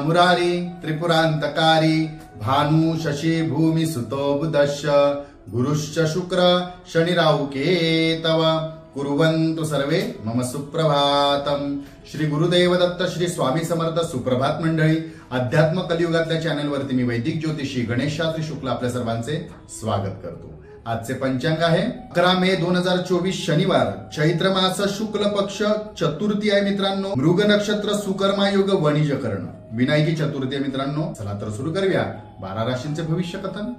मुरारी त्रिपुरांतकारी भानु शशी भूमी सुतो बुधश्च गुरुश्च शुक्र शनि राहु केतव कुर्वन्तु सर्वे मम सुप्रभातम। श्री गुरुदेव दत्त श्री स्वामी समर्थ। सुप्रभात मंडळी, अध्यात्म कलियुगातल्या चॅनलवरती मी वैदिक ज्योतिषी गणेश शास्त्री शुक्ल आपल्या सर्वांचे स्वागत करतो। आजचे पंचांग आहे 11 मे 2024 शनिवार, चैत्र मास शुक्ल पक्ष चतुर्थी आहे मित्रांनो। मृग नक्षत्र सुकर्मा योग वणिज कर्ण विनायकी चतुर्थी आहे मित्रांनो। चला तर सुरू करूया 12 राशींचे भविष्य कथन।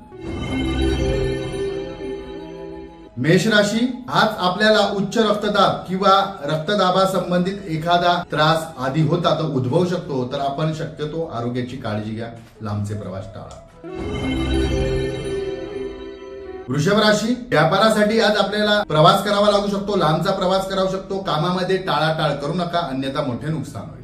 मेष राशी, आज आपल्याला उच्च रक्तदाब किंवा रक्तदाबासंबंधित एखादा त्रास आधी होता तर उद्भवू शकतो, तर आपण शक्यतो आरोग्याची काळजी घ्या, लांबचे प्रवास टाळा। वृषभ राशी, व्यापारासाठी आज आपल्याला प्रवास करावा लागू शकतो, लांबचा प्रवास करावा शकतो। कामामध्ये टाळाटाळ करू नका, अन्यथा मोठे नुकसान होईल।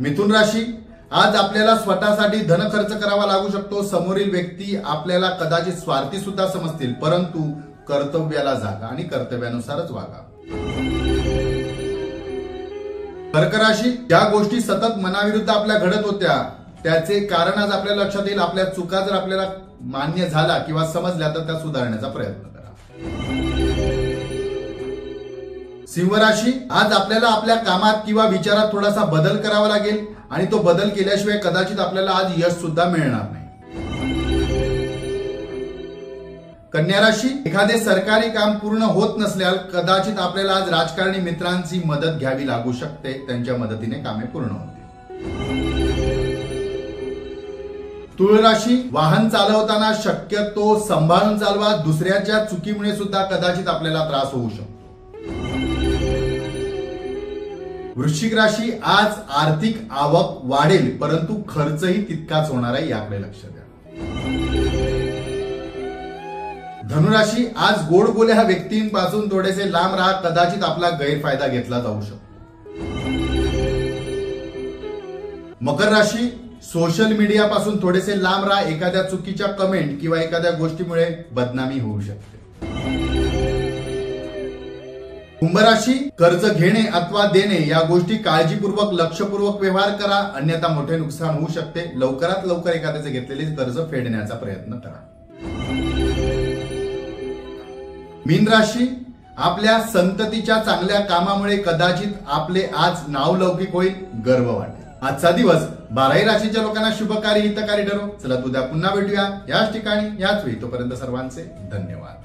मिथुन राशी, आज आपल्याला स्वतःसाठी धन खर्च करावा लागू शकतो। समोरील व्यक्ती आपल्याला कदाचित स्वार्थी सुद्धा समजतील, परंतु कर्तव्याला जागा आणि कर्तव्यानुसारच वागा। कर्क राशी, ज्या गोष्टी सतत मनाविरुद्ध आपल्या घडत होत्या त्याचे कारण आज आपल्या लक्षात येईल। आपल्या चुका जर आपल्याला मान्य झाला किंवा समजल्या तर त्या सुधारण्याचा प्रयत्न करा। सिंह राशी, आज आपल्याला आपल्या कामात किंवा विचारात थोडासा बदल करावा लागेल आणि तो बदल केल्याशिवाय कदाचित आपल्याला आज यश सुद्धा मिळणार नाही। कन्या राशी, एखादे सरकारी काम पूर्ण होत नसल्यास कदाचित आपल्याला आज राजकारणी मित्रांची मदत घ्यावी लागू शकते, त्यांच्या मदतीने कामे पूर्ण होतील। तुळ राशी, वाहन चालवताना शक्यतो सांभाळून चालवा, दुसऱ्याच्या चुकीमुळे सुद्धा कदाचित आपल्याला त्रास होऊ शकतो। वृश्चिक राशी, आज आर्थिक आवक वाढेल, परंतु खर्चही तितकाच होणार आहे, याकडे लक्ष द्या। धनुराशी, आज गोड बोल्या व्यक्तींपासून थोडेसे लांब राहा, कदाचित आपला गैरफायदा घेतला जाऊ शकतो। मकर राशी, सोशल मीडिया पासून थोडेसे लांब राहा, एखाद्या चुकीच्या कमेंट किंवा एखाद्या गोष्टीमुळे बदनामी होऊ शकते। कुंभ राशी, कर्ज घेणे अथवा देणे या गोष्टी काळजीपूर्वक लक्षपूर्वक व्यवहार करा, अन्यथा मोठे नुकसान होऊ शकते। लवकरात लवकर एखाद्याचे घेतलेले कर्ज फेडण्याचा प्रयत्न करा। मीन राशी, आपल्या संततीच्या चांगल्या कामामुळे कदाचित आपले आज नावलौकिक होईल, गर्व वाटेल। आजचा दिवस 12 राशीच्या लोकांना शुभकारी हितकारी ठरो। चला उद्या पुन्हा भेटूया याच ठिकाणी याच वेळी, तोपर्यंत सर्वांचे धन्यवाद।